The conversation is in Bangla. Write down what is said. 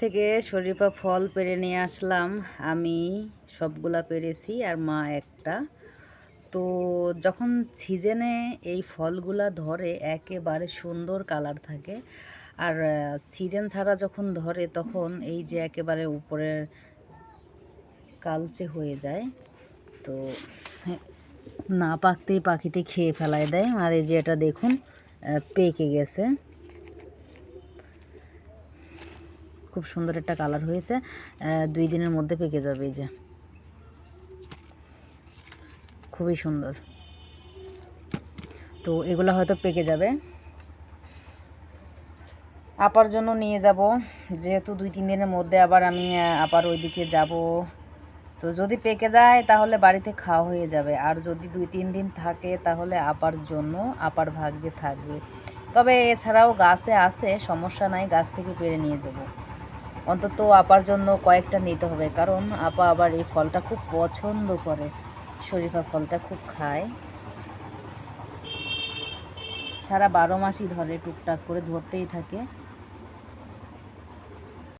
থেকে শরীফা ফল পেড়ে নিয়ে আসলাম। আমি সবগুলা পেড়েছি আর মা একটা। তো যখন সিজনে এই ফলগুলা ধরে একেবারে সুন্দর কালার থাকে, আর সিজন ছাড়া যখন ধরে তখন এই যে একেবারে উপরের কালচে হয়ে যায়। তো না পাকতেই পাখিতে খেয়ে ফেলায় দেয়। আর এই যে এটা দেখুন পেকে গেছে, খুব সুন্দর একটা কালার হয়েছে। 2 দিনের মধ্যে পেকে যাবে। এই যে খুবই সুন্দর। তো এগুলো হয়তো পেকে যাবে, আপার জন্য নিয়ে যাব, যেহেতু 2-3 দিনের মধ্যে আবার আমি আবার ওইদিকে যাব। তো যদি পেকে যায় তাহলে বাড়িতে খাওয়া হয়ে যাবে, আর যদি 2-3 দিন থাকে তাহলে আপার জন্য, আপার ভাগ্যে থাকবে। তবে এছাড়াও গাছে আছে, সমস্যা নাই, গাছ থেকে পেড়ে নিয়ে যাব। অন্তত আপার জন্য কয়েকটা নিতে হবে, কারণ আপা আবার এই ফলটা খুব পছন্দ করে, শরীফা ফলটা খুব খায়। সারা 12 মাসই ধরে, টুকটাক করে ধরতেই থাকে।